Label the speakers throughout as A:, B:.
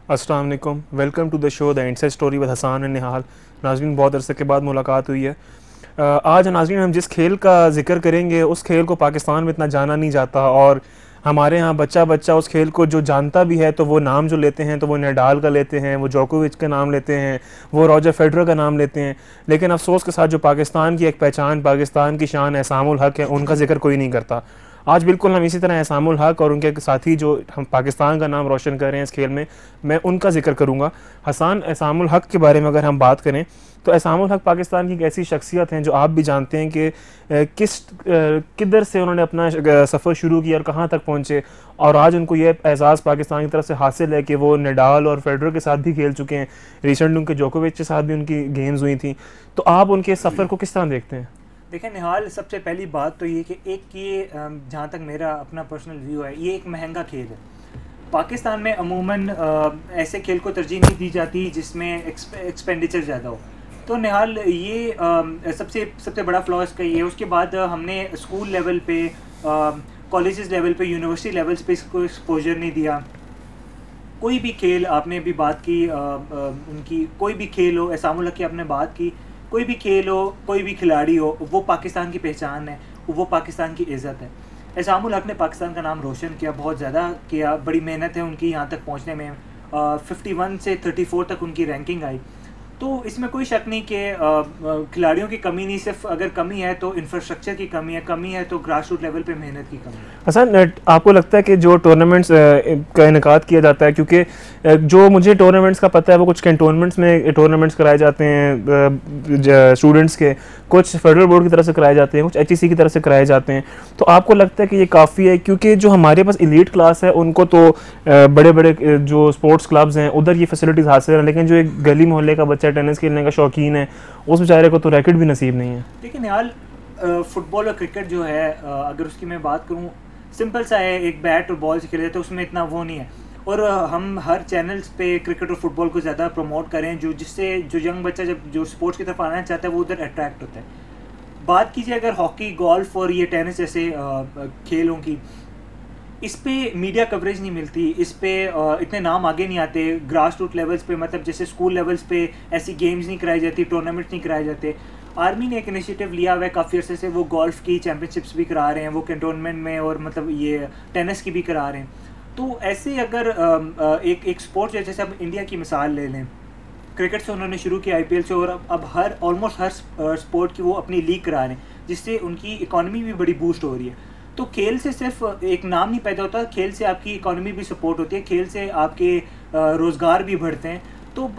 A: अस्सलाम वालेकुम, welcome to the show the inside story with Hasan and Nihal. नाज़रीन, बहुत अरसे के बाद मुलाकात हुई है। आज नाज़रीन हम जिस खेल का जिक्र करेंगे उस खेल को पाकिस्तान में इतना जाना नहीं जाता, और हमारे यहाँ बच्चा बच्चा उस खेल को जो जानता भी है तो वो नाम जो लेते हैं तो वो नडाल का लेते हैं, वो जोकोविच का नाम लेते हैं, वो रॉजर फेडरर का नाम लेते हैं। लेकिन अफसोस के साथ जो पाकिस्तान की एक पहचान, पाकिस्तान की शान एहसामुल हक है, उनका जिक्र कोई नहीं करता। आज बिल्कुल हम इसी तरह एहसामुल हक और उनके साथी जो हम पाकिस्तान का नाम रोशन कर रहे हैं इस खेल में, मैं उनका जिक्र करूंगा। हसन एहसामुल हक के बारे में अगर हम बात करें तो एहसामुल हक पाकिस्तान की एक ऐसी शख्सियत हैं जो आप भी जानते हैं कि किधर से उन्होंने अपना सफ़र शुरू किया और कहाँ तक पहुँचे, और आज उनको ये एजाज़ पाकिस्तान की तरफ से हासिल है कि वो नडाल और फेडरर के साथ भी खेल चुके हैं। रिसेंटली उनके जोकोविच के साथ भी उनकी गेम्स हुई थी। तो आप उनके सफ़र को किस तरह देखते हैं?
B: देखें निहाल, सबसे पहली बात तो ये कि एक ये जहाँ तक मेरा अपना पर्सनल व्यू है, ये एक महंगा खेल है। पाकिस्तान में अमूमन ऐसे खेल को तरजीह नहीं दी जाती जिसमें एक्सपेंडिचर ज़्यादा हो। तो निहाल, ये सबसे सबसे बड़ा फ्लॉ इसका ये है। उसके बाद हमने स्कूल लेवल पे, कॉलेजेस लेवल पे, यूनिवर्सिटी लेवल्स पे इसको एक्सपोजर नहीं दिया। कोई भी खेल आपने अभी बात की, उनकी कोई भी खेल हो, एहसामुल हक की आपने बात की, कोई भी खेल हो, कोई भी खिलाड़ी हो, वो पाकिस्तान की पहचान है, वो पाकिस्तान की इज़्ज़त है। एहसामुल हक ने पाकिस्तान का नाम रोशन किया, बहुत ज़्यादा किया। बड़ी मेहनत है उनकी यहाँ तक पहुँचने में। 51 से 34 तक उनकी रैंकिंग आई। तो इसमें कोई शक नहीं कि खिलाड़ियों की कमी नहीं, सिर्फ अगर कमी है तो इंफ्रास्ट्रक्चर की कमी है तो ग्रास रूट लेवल पे मेहनत की कमी है।
A: हसन, आपको लगता है कि जो टूर्नामेंट्स का इनेकाद किया जाता है, क्योंकि जो मुझे टूर्नामेंट्स का पता है वो कुछ कैंटोनमेंट्स में टूर्नामेंट्स कराए जाते हैं स्टूडेंट्स के, कुछ फेडरल बोर्ड की तरफ से कराए जाते हैं, कुछ HEC की तरफ से कराए जाते हैं। तो आपको लगता है कि ये काफ़ी है? क्योंकि जो हमारे पास एलीट क्लास है उनको तो बड़े बड़े जो स्पोर्ट्स क्लब्स हैं उधर ये फैसिलिटीज़ हासिल हैं, लेकिन जो एक गली मोहल्ले का बच्चा टेनिस खेलने का शौकीन है उस बेचारे को तो रैकेट भी नसीब नहीं है।
B: लेकिन यार, फुटबॉल और क्रिकेट जो है, अगर उसकी मैं बात करूँ, सिंपल सा है, एक बैट और बॉल से खेले जाते हैं, उसमें इतना वो नहीं है। और हम हर चैनल्स पे क्रिकेट और फुटबॉल को ज़्यादा प्रमोट करें, जिससे जो यंग बच्चा जब जो स्पोर्ट्स की तरफ आना चाहता है वो उधर अट्रैक्ट होता है। बात कीजिए अगर हॉकी, गोल्फ और ये टेनिस जैसे खेलों की, इस पे मीडिया कवरेज नहीं मिलती, इस पे इतने नाम आगे नहीं आते ग्रास रूट लेवल्स पे। मतलब जैसे स्कूल लेवल्स पे ऐसी गेम्स नहीं कराई जाती, टूर्नामेंट्स नहीं कराए जाते। आर्मी ने एक इनिशिएटिव लिया हुआ है काफ़ी अर्से से, वो गोल्फ की चैम्पियनशिप्स भी करा रहे हैं, वो कैंटोनमेंट में, और मतलब ये टेनिस की भी करा रहे हैं। तो ऐसे अगर एक स्पोर्ट्स जैसे अब इंडिया की मिसाल ले लें, क्रिकेट से उन्होंने शुरू किया, IPL से, और अब हर ऑलमोस्ट हर स्पोर्ट की वो अपनी लीग करा रहे हैं, जिससे उनकी इकॉनमी भी बड़ी बूस्ट हो रही है। तो खेल से सिर्फ एक नाम नहीं पैदा होता, खेल से आपकी इकॉनमी भी सपोर्ट होती है, खेल से आपके रोज़गार भी बढ़ते हैं। तो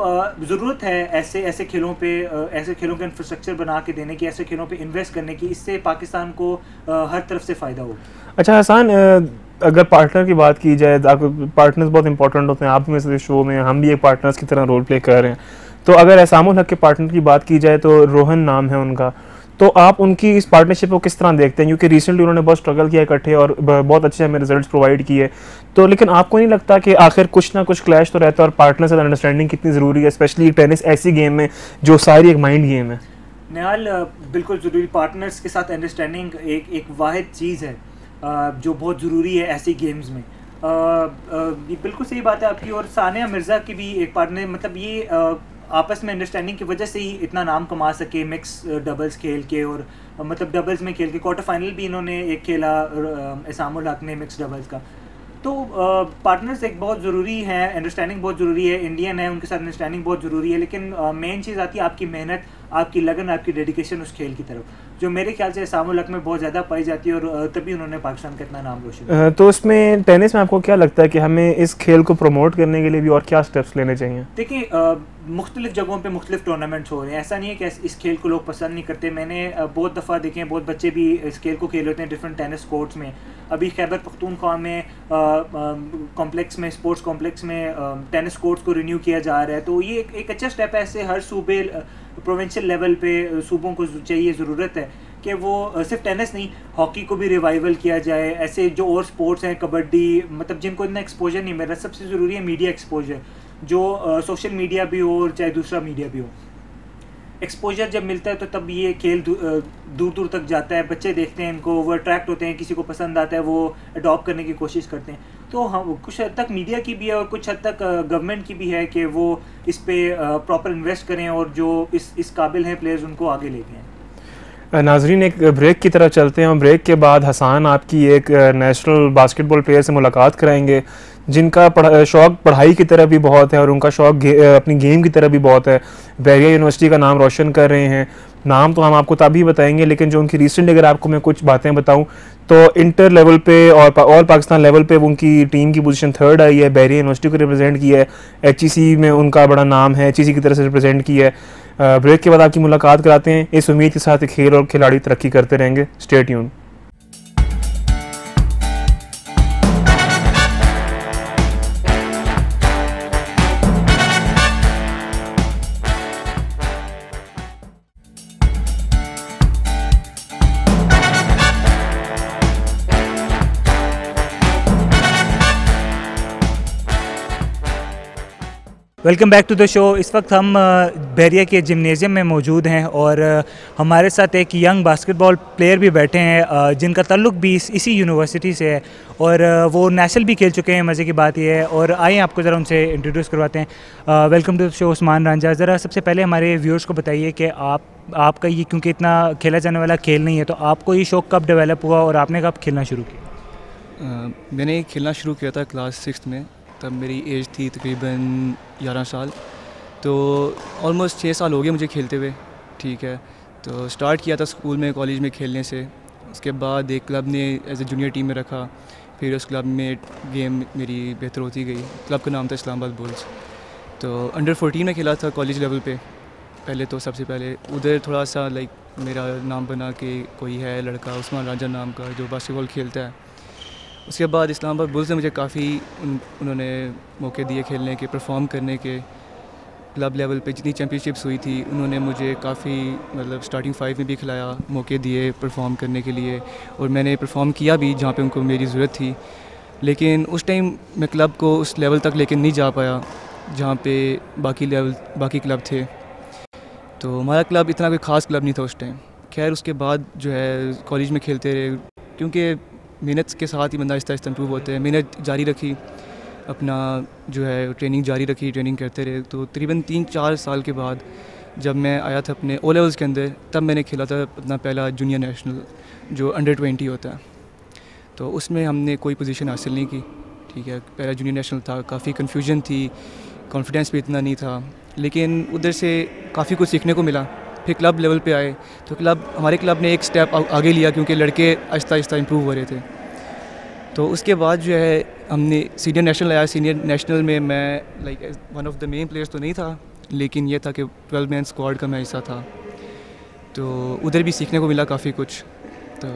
B: ज़रूरत है ऐसे खेलों पे, ऐसे खेलों का इंफ्रास्ट्रक्चर बना के देने की, ऐसे खेलों पे इन्वेस्ट करने की। इससे पाकिस्तान को हर तरफ से फ़ायदा होगा।
A: अच्छा हसन, अगर पार्टनर की बात की जाए, आपको पार्टनर्स बहुत इंपॉर्टेंट होते हैं। आप में से शो में हम भी एक पार्टनर्स की तरह रोल प्ले कर रहे हैं। तो अगर एहसामुल हक के पार्टनर की बात की जाए तो रोहन नाम है उनका। तो आप उनकी इस पार्टनरशिप को किस तरह देखते हैं? क्योंकि रिसेंटली उन्होंने बहुत स्ट्रगल किया इकट्ठे और बहुत अच्छे हमें रिजल्ट्स प्रोवाइड किए। तो लेकिन आपको नहीं लगता कि आखिर कुछ ना कुछ क्लैश तो रहता है, और पार्टनर से अंडरस्टैंडिंग कितनी ज़रूरी है, स्पेशली टेनिस ऐसी गेम में जो सारी एक माइंड गेम है?
B: निहाल, बिल्कुल ज़रूरी, पार्टनर्स के साथ अंडरस्टैंडिंग एक वाहिद चीज़ है जो बहुत ज़रूरी है ऐसी गेम्स में। ये बिल्कुल सही बात है आपकी। और सानिया मिर्ज़ा की भी एक पार्टनर, मतलब ये आपस में अंडरस्टैंडिंग की वजह से ही इतना नाम कमा सके मिक्स डबल्स खेल के, और मतलब डबल्स में खेल के क्वार्टर फाइनल भी इन्होंने एक खेला एहसामुल हक ने मिक्स डबल्स का। तो पार्टनर्स एक बहुत ज़रूरी है, अंडरस्टैंडिंग बहुत ज़रूरी है। इंडियन है, उनके साथ अंडरस्टैंडिंग बहुत ज़रूरी है, लेकिन मेन चीज़ आती है आपकी मेहनत, आपकी लगन, आपकी डेडिकेशन उस खेल की तरफ, जो मेरे ख्याल से एहसामुल हक में बहुत ज़्यादा पाई जाती है, और तभी उन्होंने पाकिस्तान का इतना नाम रोशन।
A: तो इसमें टेनिस में आपको क्या लगता है कि हमें इस खेल को प्रमोट करने के लिए भी और क्या स्टेप्स लेने चाहिए?
B: देखिए, मुख्तलिफ जगहों पे मुख्तलिफ टूर्नामेंट्स हो रहे हैं। ऐसा नहीं है कि इस खेल को लोग पसंद नहीं करते। मैंने बहुत दफ़ा देखे हैं, बहुत बच्चे भी इस खेल को खेल होते हैं डिफरेंट टेनिस कोर्ट्स में। अभी खैबर पख्तूनख्वा में कॉम्प्लेक्स में, स्पोर्ट्स कॉम्प्लेक्स में टेनिस कोर्ट्स को रिन्यू किया जा रहा है। तो ये एक अच्छा स्टेप है। ऐसे हर सूबे, प्रोविंशियल लेवल पे सूबों को चाहिए, ज़रूरत है कि वो सिर्फ टेनिस नहीं, हॉकी को भी रिवाइवल किया जाए। ऐसे जो और स्पोर्ट्स हैं, कबड्डी, मतलब जिनको इतना एक्सपोजर नहीं मिल रहा, सबसे ज़रूरी है मीडिया एक्सपोजर, जो सोशल मीडिया भी हो और चाहे दूसरा मीडिया भी हो। एक्सपोजर जब मिलता है तो तब ये खेल दूर तक जाता है, बच्चे देखते हैं इनको, वो अट्रैक्ट होते हैं, किसी को पसंद आता है, वो अडॉप्ट करने की कोशिश करते हैं। तो हम कुछ हद तक मीडिया की भी है और कुछ हद तक गवर्नमेंट की भी है कि वो इस पे प्रॉपर इन्वेस्ट करें और जो इस काबिल हैं प्लेयर्स उनको आगे लेके आएँ।
A: नाजरीन, एक ब्रेक की तरफ चलते हैं और ब्रेक के बाद हसान आपकी एक नेशनल बास्केटबॉल प्लेयर से मुलाकात कराएंगे जिनका शौक़ पढ़ाई की तरफ भी बहुत है और उनका शौक़ अपनी गेम की तरफ भी बहुत है। बैरिया यूनिवर्सिटी का नाम रोशन कर रहे हैं। नाम तो हम आपको तभी बताएंगे, लेकिन जो उनकी रिसेंट अगर आपको मैं कुछ बातें बताऊं तो इंटर लेवल पे और ऑल पाकिस्तान लेवल पे उनकी टीम की पोजीशन 3rd आई है। बैरिया यूनिवर्सिटी को रिप्रेजेंट किया है, HEC में उनका बड़ा नाम है, HEC की तरफ से रिप्रेजेंट किया है। ब्रेक के बाद आपकी मुलाकात कराते हैं इस उम्मीद के साथ खेल और खिलाड़ी तरक्की करते रहेंगे। Stay tuned.
B: Welcome back to the show. इस वक्त हम बैरिया के जिमनेजियम में मौजूद हैं और हमारे साथ एक यंग बास्केटबॉल प्लेयर भी बैठे हैं जिनका ताल्लुक भी इसी यूनिवर्सिटी से है और वो नेशनल भी खेल चुके हैं। मज़े की बात यह है और आइए आपको ज़रा उनसे इंट्रोड्यूस करवाते हैं। Welcome to the show Usman Ranjha. ज़रा सबसे पहले हमारे व्यूअर्स को बताइए कि आपका ये क्योंकि इतना खेला जाने वाला खेल नहीं है, तो आपको ये शौक़ कब डेवलप हुआ और आपने कब खेलना शुरू किया?
C: मैंने खेलना शुरू किया था क्लास 6 में। तब मेरी एज थी तकरीबन 11 साल। तो ऑलमोस्ट 6 साल हो गए मुझे खेलते हुए। ठीक है, तो स्टार्ट किया था स्कूल में, कॉलेज में खेलने से। उसके बाद एक क्लब ने एज ए जूनियर टीम में रखा, फिर उस क्लब में गेम मेरी बेहतर होती गई। क्लब का नाम था इस्लामाबाद बुल्स। तो अंडर 14 में खेला था कॉलेज लेवल पे पहले। तो सबसे पहले उधर थोड़ा सा मेरा नाम बना कि कोई है लड़का उस्मान रांझा नाम का जो बास्केटबॉल खेलता है। उसके बाद इस्लामाबाद बुल्स ने मुझे काफ़ी उन्होंने मौके दिए खेलने के, परफॉर्म करने के। क्लब लेवल पे जितनी चैम्पियनशिप्स हुई थी उन्होंने मुझे काफ़ी स्टार्टिंग 5 में भी खिलाया, मौके दिए परफॉर्म करने के लिए और मैंने परफॉर्म किया भी जहाँ पे उनको मेरी ज़रूरत थी। लेकिन उस टाइम मैं क्लब को उस लेवल तक लेकर नहीं जा पाया जहाँ पे बाकी क्लब थे। तो हमारा क्लब इतना कोई ख़ास क्लब नहीं था उस टाइम। खैर उसके बाद जो है कॉलेज में खेलते रहे, क्योंकि मेहनत के साथ ही बंदा आहिस्ता आहिस्ता इम्प्रूव होते हैं। मेहनत जारी रखी, अपना जो है ट्रेनिंग जारी रखी, ट्रेनिंग करते रहे। तो तकरीबन 3-4 साल के बाद जब मैं आया था अपने ओ लेवल्स के अंदर, तब मैंने खेला था अपना पहला जूनियर नेशनल जो अंडर 20 होता है। तो उसमें हमने कोई पोजीशन हासिल नहीं की। ठीक है, पहला जूनियर नेशनल था, काफ़ी कन्फ्यूजन थी, कॉन्फिडेंस भी इतना नहीं था, लेकिन उधर से काफ़ी कुछ सीखने को मिला। फिर क्लब लेवल पे आए तो हमारे क्लब ने एक स्टेप आगे लिया क्योंकि लड़के आहिस्ता आहिस्ता इम्प्रूव हो रहे थे। तो उसके बाद जो है हमने सीनियर नेशनल आया। सीनियर नेशनल में मैं one of the main players तो नहीं था, लेकिन ये था कि 12 मैन स्क्वाड का मैं हिस्सा था। तो उधर भी सीखने को मिला काफ़ी कुछ। तो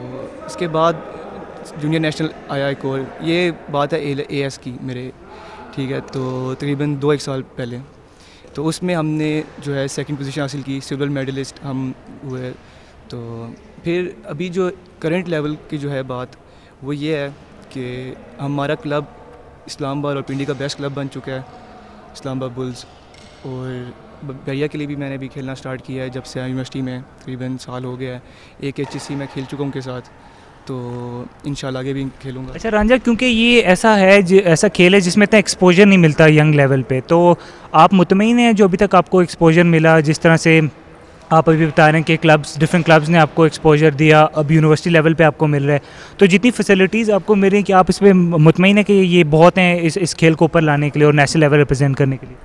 C: उसके बाद जूनियर नेशनल आया एक और, ये बात है AS की मेरे। ठीक है, तो तकरीबन 2-1 साल पहले। तो उसमें हमने जो है 2nd पोजीशन हासिल की, सिल्वर मेडलिस्ट हम हुए। तो फिर अभी जो करंट लेवल की जो है बात वो ये है कि हमारा क्लब इस्लामाबाद और पिंडी का बेस्ट क्लब बन चुका है, इस्लामाबाद बुल्स। और बैरिया के लिए भी मैंने भी खेलना स्टार्ट किया है जब से यूनिवर्सिटी में, तकरीबन साल हो गया है। एक HEC में खेल चुका हूँ उनके साथ, तो इंशाल्लाह आगे भी खेलूँगा।
B: अच्छा रांझा, क्योंकि ये ऐसा खेल है जिसमें इतना एक्सपोजर नहीं मिलता यंग लेवल पे, तो आप मुतमईन हैं जो अभी तक आपको एक्सपोजर मिला? जिस तरह से आप अभी बता रहे हैं कि डिफरेंट क्लब्स ने आपको एक्सपोजर दिया, अब यूनिवर्सिटी लेवल पे आपको मिल रहा है, तो जितनी फैसिलिटीज़ आपको मिल रही हैं, कि आप इस पर मुतमईन हैं कि ये बहुत हैं इस खेल को ऊपर लाने के लिए और नेशनल लेवल रिप्रेजेंट करने के लिए?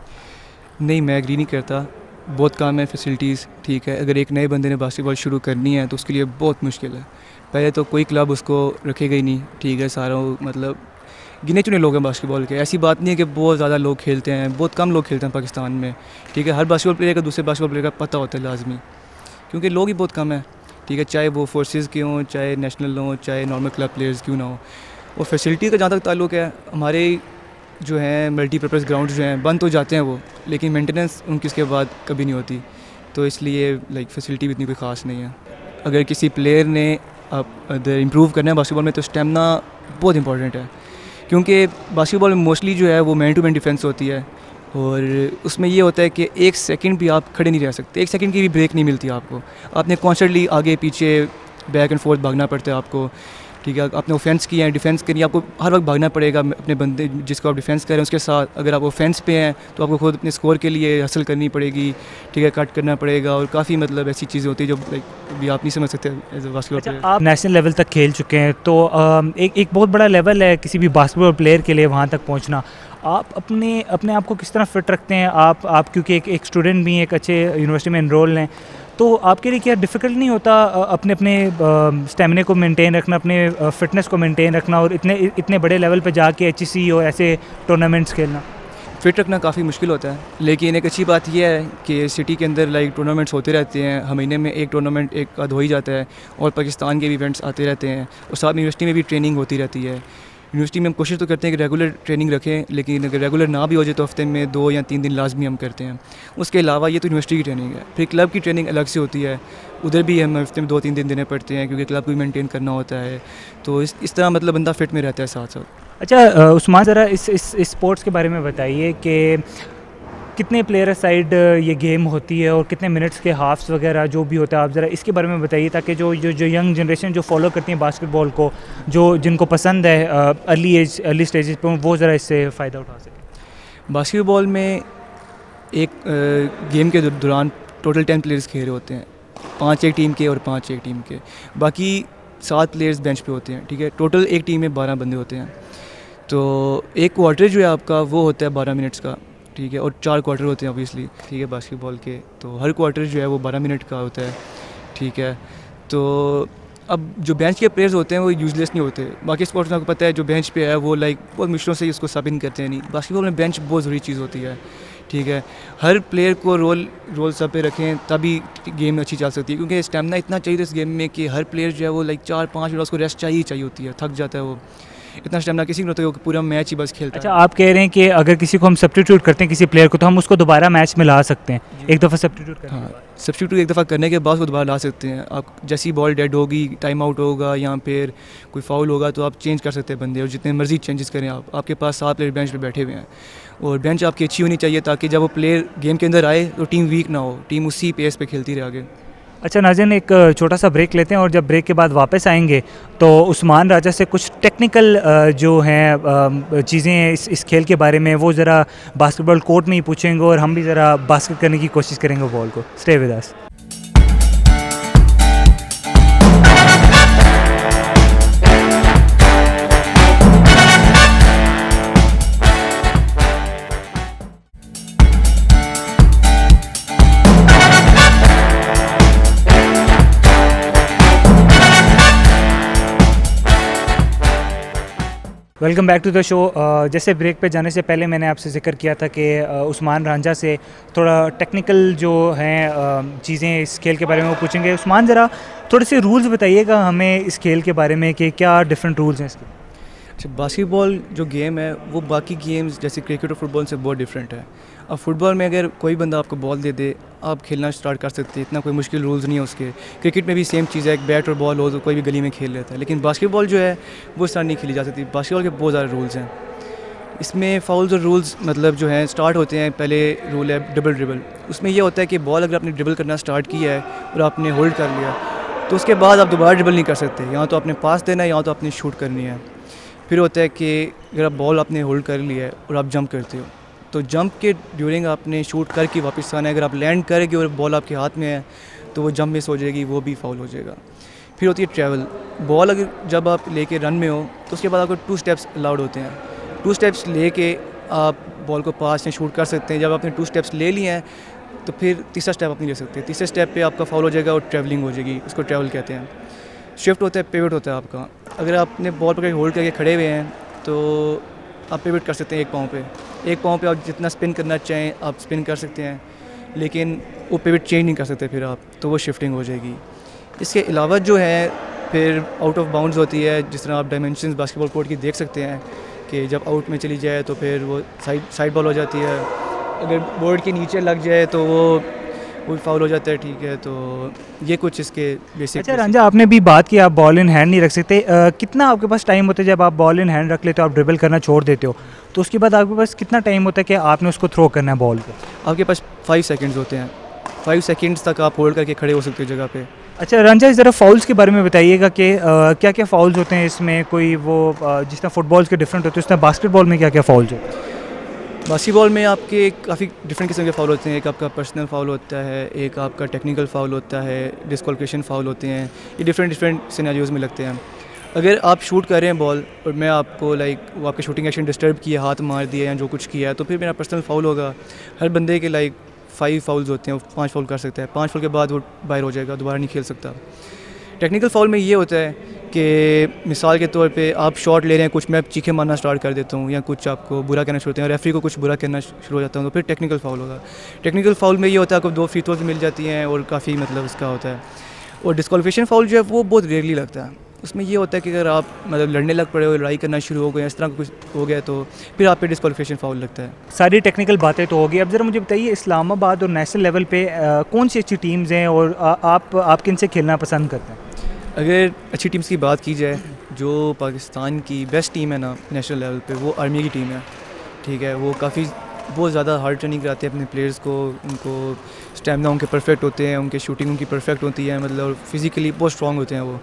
C: नहीं, मैं एग्री नहीं करता। बहुत कम है फैसिलिटीज़। ठीक है, अगर एक नए बंदे ने बास्केटबॉल शुरू करनी है तो उसके लिए बहुत मुश्किल है। पहले तो कोई क्लब उसको रखेगा ही नहीं। ठीक है, सारा गिने चुने लोग हैं बास्केटबॉल के। ऐसी बात नहीं है कि बहुत ज़्यादा लोग खेलते हैं, बहुत कम लोग खेलते हैं पाकिस्तान में। ठीक है, हर बास्केटबॉल प्लेयर का दूसरे बास्केटबॉल प्लेयर का पता होता है लाजमी, क्योंकि लोग ही बहुत कम हैं। ठीक है, चाहे वो फोर्सेस के हों, चाहे नेशनल हों, चाहे नॉर्मल क्लब प्लेयर्स क्यों ना हो। और फैसिलिटी का जहाँ तक ताल्लुक है, हमारे जो हैं मल्टीपर्पज़ ग्राउंड जो हैं बंद तो जाते हैं वो, लेकिन मेंटेनेंस उनकी इसके बाद कभी नहीं होती। तो इसलिए फैसिलिटी भी इतनी कोई ख़ास नहीं है। अगर किसी प्लेयर ने अगर इम्प्रूव करना है बास्केटबॉल में तो स्टेमिना बहुत इंपॉर्टेंट है, क्योंकि बास्केटबॉल में मोस्टली जो है वो मैन टू मैन डिफेंस होती है और उसमें ये होता है कि 1 सेकंड भी आप खड़े नहीं रह सकते, 1 सेकंड की भी ब्रेक नहीं मिलती आपको। आपने कॉन्स्टेंटली आगे पीछे बैक एंड फोर्थ भागना पड़ता है आपको। ठीक है। आपने ऑफेंस किया है, डिफेंस करनी है, आपको हर वक्त भागना पड़ेगा अपने बंदे जिसको आप डिफेंस कर रहे हैं उसके साथ। अगर आप ऑफेंस पे हैं तो आपको खुद अपने स्कोर के लिए हासिल करनी पड़ेगी, ठीक है, कट करना पड़ेगा और काफ़ी मतलब ऐसी चीज़ें होती है जो लाइक अभी आप नहीं समझ सकते एज ए बास्केटबॉल प्लेयर।
B: आप नेशनल लेवल तक खेल चुके हैं, तो एक बहुत बड़ा लेवल है किसी भी बास्केटबॉल प्लेयर के लिए वहाँ तक पहुँचना। आप अपने आप को किस तरह फिट रखते हैं? आप क्योंकि एक स्टूडेंट भी हैं, एक अच्छे यूनिवर्सिटी में एनरोल हैं, तो आपके लिए क्या डिफ़िकल्ट नहीं होता अपने स्टेमिना को मेंटेन रखना, अपने फिटनेस को मेंटेन रखना और इतने बड़े लेवल पे जाके HEC और ऐसे टूर्नामेंट्स खेलना?
C: फिट रखना काफ़ी मुश्किल होता है, लेकिन एक अच्छी बात यह है कि सिटी के अंदर लाइक टूर्नामेंट्स होते रहते हैं। हर महीने में एक टूर्नामेंट एक आध हो ही जाता है और पाकिस्तान के भी इवेंट्स आते रहते हैं और साथ में यूनिवर्सिटी में भी ट्रेनिंग होती रहती है। यूनिवर्सिटी में हम कोशिश तो करते हैं कि रेगुलर ट्रेनिंग रखें, लेकिन अगर रेगुलर ना भी हो जाए तो हफ्ते में 2 या 3 दिन लाजमी हम करते हैं। उसके अलावा ये तो यूनिवर्सिटी की ट्रेनिंग है। फिर क्लब की ट्रेनिंग अलग से होती है, उधर भी हम हफ्ते में 2-3 दिन देने पड़ते हैं क्योंकि क्लब को भी मेंटेन करना होता है। तो इस तरह मतलब बंदा फिट में रहता है साथ साथ।
B: अच्छा उस्मान, ज़रा इस स्पोर्ट्स के बारे में बताइए कि कितने प्लेयर साइड ये गेम होती है और कितने मिनट्स के हाफ्स वगैरह जो भी होता है, आप ज़रा इसके बारे में बताइए ताकि जो यंग जनरेशन जो फॉलो करती है बास्केटबॉल को, जिनको पसंद है अर्ली स्टेजेस पे, वो ज़रा इससे फ़ायदा उठा सकें।
C: बास्केटबॉल में एक गेम के दौरान टोटल 10 प्लेयर्स खेल रहे होते हैं, 5 एक टीम के और 5 एक टीम के, बाकी 7 प्लेयर्स बेंच पे होते हैं, ठीक है। टोटल एक टीम में 12 बंदे होते हैं। तो एक क्वार्टर जो है आपका वो होता है 12 मिनट्स का, ठीक है, और 4 क्वार्टर होते हैं ऑब्वियसली, ठीक है, बास्केटबॉल के। तो हर क्वार्टर जो है वो 12 मिनट का होता है, ठीक है। तो अब जो बेंच के प्लेयर्स होते हैं वो यूजलेस नहीं होते। बाकी स्पोर्ट्स में आपको पता है जो बेंच पे है वो लाइक बहुत मुश्किलों से उसको साबित करते हैं। नहीं, बास्केटबॉल में बेंच बहुत ज़रूरी चीज़ होती है, ठीक है। हर प्लेयर को रोल सब पे रखें तभी गेम अच्छी चल सकती है, क्योंकि स्टेमिना इतना चाहिए इस गेम में कि हर प्लेयर जो है वो लाइक 4-5 मिनट उसको रेस्ट चाहिए होती है, थक जाता है वो। इतना स्टेमिना किसी को नहीं होता कि पूरा मैच ही बस खेलता है।
B: अच्छा, आप कह रहे हैं कि अगर किसी को हम सब्स्टिट्यूट करते हैं किसी प्लेयर को, तो हम उसको दोबारा मैच में ला सकते हैं एक दफ़ा सब्स्टिट्यूट करने के बाद?
C: सब्स्टिट्यूट एक दफ़ा करने के बाद उसको दोबारा ला सकते हैं आप। जैसी बॉल डेड होगी, टाइम आउट होगा या फिर कोई फाउल होगा तो आप चेंज कर सकते हैं बंदे, और जितने मर्जी चेंजेस करें आप। आपके पास 7 प्लेयर बेंच पे बैठे हुए हैं और बेंच आपकी अच्छी होनी चाहिए ताकि जब वो प्लेयर गेम के अंदर आए तो टीम वीक ना हो, टीम उसी पेस पे खेलती रहे आगे।
B: अच्छा नाज़रीन, एक छोटा सा ब्रेक लेते हैं और जब ब्रेक के बाद वापस आएंगे तो उस्मान राजा से कुछ टेक्निकल जो हैं चीज़ें इस खेल के बारे में वो ज़रा बास्केटबॉल कोर्ट में ही पूछेंगे और हम भी ज़रा बास्केट करने की कोशिश करेंगे बॉल को। Stay with us. Welcome back to the show. जैसे ब्रेक पे जाने से पहले मैंने आपसे जिक्र किया था कि उस्मान रांझा से थोड़ा टेक्निकल जो हैं चीज़ें इस खेल के बारे में वो पूछेंगे। उस्मान, ज़रा थोड़े से रूल्स बताइएगा हमें इस खेल के बारे में कि क्या डिफरेंट रूल्स हैं इसके।
C: अच्छा, बास्केटबॉल जो गेम है वो बाकी गेम्स जैसे क्रिकेट और फुटबॉल से बहुत डिफरेंट है। अब फुटबॉल में अगर कोई बंदा आपको बॉल दे दे आप खेलना स्टार्ट कर सकते हैं, इतना कोई मुश्किल रूल्स नहीं है उसके। क्रिकेट में भी सेम चीज़ है, एक बैट और बॉल हो तो कोई भी गली में खेल लेता है, लेकिन बास्केटबॉल जो है वो इस तरह नहीं खेली जा सकती। बास्केटबॉल के बहुत ज़्यादा रूल्स हैं इसमें। फाउल्स और रूल्स मतलब जो हैं स्टार्ट होते हैं, पहले रूल है डबल ड्रिबल। उसमें यह होता है कि बॉल अगर आपने ड्रिबल करना स्टार्ट किया है और आपने होल्ड कर लिया तो उसके बाद आप दोबारा ड्रिबल नहीं कर सकते, या तो आपने पास देना है या तो आपने शूट करनी है। फिर होता है कि अगर आप बॉल आपने होल्ड कर लिया है और आप जंप करते हो तो जंप के ड्यूरिंग आपने शूट करके वापस आना है। अगर आप लैंड करेंगे और बॉल आपके हाथ में है तो वो जंप मिस हो जाएगी, वो भी फाउल हो जाएगा। फिर होती है ट्रैवल। बॉल अगर जब आप लेके रन में हो तो उसके बाद आपको 2 स्टेप्स अलाउड होते हैं। 2 स्टेप्स लेके आप बॉल को पास या शूट कर सकते हैं। जब आपने 2 स्टेप्स ले लिए हैं तो फिर तीसरा स्टेप आप नहीं ले सकते। तीसरे स्टेप पे आपका फाउल हो जाएगा और ट्रैवलिंग हो जाएगी, उसको ट्रैवल कहते हैं। शिफ्ट होता है, पिवट होता है आपका। अगर आपने बॉल पकड़ के होल्ड करके खड़े हुए हैं तो आप पिवट कर सकते हैं एक पाँव पे आप जितना स्पिन करना चाहें आप स्पिन कर सकते हैं, लेकिन वो पिवट चेंज नहीं कर सकते फिर आप, तो वो शिफ्टिंग हो जाएगी। इसके अलावा जो है फिर आउट ऑफ बाउंड्स होती है, जिस तरह आप डायमेंशंस बास्केटबॉल कोर्ट की देख सकते हैं कि जब आउट में चली जाए तो फिर वो साइड बॉल हो जाती है। अगर बोर्ड के नीचे लग जाए तो वो फाउल हो जाता है, ठीक है। तो ये कुछ इसके बेसिक।
B: अच्छा रांझा, आपने भी बात की आप बॉल इन हैंड नहीं रख सकते। कितना आपके पास टाइम होता है जब आप बॉल इन हैंड रख लेते हो, आप ड्रिबल करना छोड़ देते हो, तो उसके बाद आपके पास कितना टाइम होता है कि आपने उसको थ्रो करना है बॉल को?
C: आपके पास 5 सेकंड्स होते हैं। 5 सेकंड्स तक आप होल्ड करके खड़े हो सकते हो जगह पे।
B: अच्छा रंजा, ज़रा फाउल्स के बारे में बताइएगा कि क्या क्या फाउल्स होते हैं इसमें, कोई वो जिस तरह फुटबॉल के डिफरेंट होते हैं उस तरह बास्केटबॉल में क्या क्या फाउल्स होते हैं?
C: बास्केटबॉल में आपके काफ़ी डिफरेंट किस्म के फ़ाउल होते हैं। एक आपका पर्सनल फ़ाउल होता है, एक आपका टेक्निकल फ़ाउल होता है, डिस्क्वालिफिकेशन फ़ाउल होते हैं। ये डिफरेंट सिनेरियोज़ में लगते हैं। अगर आप शूट कर रहे हैं बॉल और मैं आपको वो आपके शूटिंग एक्शन डिस्टर्ब किया, हाथ मार दिया या जो कुछ किया, तो फिर मेरा पर्सनल फ़ाउल होगा। हर बंदे के 5 फाउल्स होते हैं, 5 फाउल कर सकता है। 5 फाउल के बाद वो बाहर हो जाएगा, दोबारा नहीं खेल सकता। टेक्निकल फ़ाउल में ये होता है कि मिसाल के तौर पे आप शॉट ले रहे हैं, कुछ मैं चीखे मारना स्टार्ट कर देता हूँ या कुछ आपको बुरा कहना शुरू होते हैं, रेफरी को कुछ बुरा कहना शुरू हो जाता हूँ, तो फिर टेक्निकल फ़ाउल होगा। टेक्निकल फ़ाउल में ये होता है आपको 2 फ्री थ्रोज मिल जाती हैं और काफ़ी उसका होता है। और डिस्क्वालिफिकेशन फ़ाउल जो है वो बहुत रेयरली लगता है। उसमें ये होता है कि अगर आप लड़ने लग पड़े हो, लड़ाई करना शुरू हो गए, इस तरह का कुछ हो गया, तो फिर आप पे डिस्क्वालिफिकेशन फ़ाउल लगता है।
B: सारी टेक्निकल बातें तो होगी। अब ज़रा मुझे बताइए, इस्लामाबाद और नेशनल लेवल पे कौन सी अच्छी टीम्स हैं और आप किन से खेलना पसंद करते हैं?
C: अगर अच्छी टीम्स की बात की जाए, जो पाकिस्तान की बेस्ट टीम है ना नेशनल लेवल पे, वो आर्मी की टीम है। ठीक है, वो बहुत ज़्यादा हार्ड ट्रेनिंग कराते हैं अपने प्लेयर्स को। उनको स्टैमिना उनके परफेक्ट होते हैं, उनके शूटिंग उनकी परफेक्ट होती है, फिज़िकली बहुत स्ट्रॉन्ग होते हैं वो।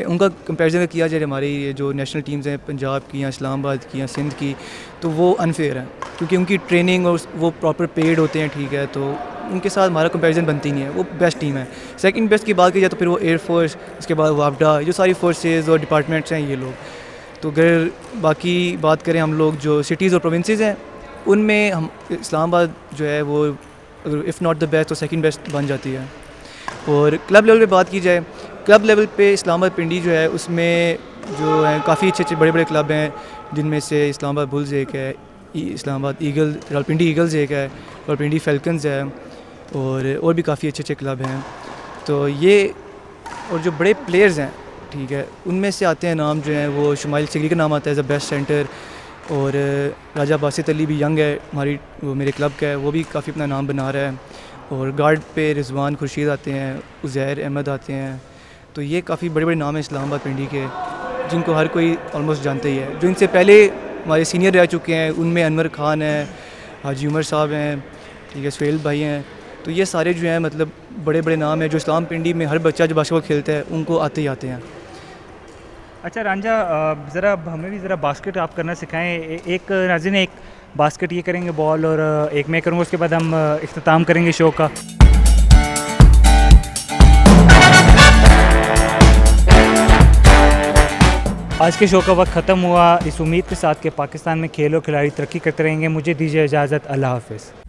C: उनका कंपैरिजन किया जाए हमारी ये जो नेशनल टीम्स हैं पंजाब की या इस्लामाबाद की या सिंध की, तो वो अनफेयर है क्योंकि उनकी ट्रेनिंग और वो प्रॉपर पेड होते हैं। ठीक है, तो उनके साथ हमारा कंपैरिजन बनती नहीं है। वो बेस्ट टीम है। सेकंड बेस्ट की बात की जाए तो फिर वो एयरफोर्स, उसके बाद वापडा, जो सारी फोर्सेस और डिपार्टमेंट्स हैं ये लोग। तो अगर बाकी बात करें हम लोग जो सिटीज़ और प्रोविंसेस हैं, उनमें हम इस्लामाबाद जो है वो अगर इफ़ नॉट द बेस्ट तो सेकंड बेस्ट बन जाती है। और क्लब लेवल पे बात की जाए, क्लब लेवल पे इस्लामाबाद पिंडी जो है उसमें जो है काफ़ी अच्छे बड़े बड़े क्लब हैं, जिनमें से इस्लामाबाद बुल्स एक है, इस्लामाबाद ईगल, रावलपिंडी ईगल्स एक है, रावलपिंडी फैल्कन्स है और भी काफ़ी अच्छे क्लब हैं। तो ये और जो बड़े प्लेयर्स हैं, ठीक है, उनमें से आते हैं नाम जो हैं वो शुमाइल सिगरी का नाम आता है एज अ बेस्ट सेंटर, और राजा बासित अली भी यंग है वो मेरे क्लब का है, वो भी काफ़ी अपना नाम बना रहा है। और गार्ड पे रिजवान खुर्शीद आते हैं, उज़ैर अहमद आते हैं। तो ये काफ़ी बड़े बड़े नाम हैं इस्लामाबाद पिंडी के, जिनको हर कोई ऑलमोस्ट जानते ही है। जो इनसे पहले हमारे सीनियर रह चुके हैं उनमें अनवर खान है, हाजी उमर साहब हैं, ठीक है, सुहेल भाई हैं। तो ये सारे जो हैं बड़े बड़े नाम हैं जो इस्लाम पिंडी में हर बच्चा जो बास्केटबॉल खेलता है उनको आते ही आते हैं।
B: अच्छा रांझा, ज़रा हमें भी ज़रा बास्केट आप करना सिखाएं। एक नाज़रीन एक बास्केट ये करेंगे बॉल और एक मैं करूँगा, उसके बाद हम इख्तिताम करेंगे शो का। आज के शो का वक्त ख़त्म हुआ। इस उम्मीद के साथ कि पाकिस्तान में खेल और खिलाड़ी तरक्की करते रहेंगे। मुझे दीजिए इजाज़त। अल्लाह हाफ़िज़।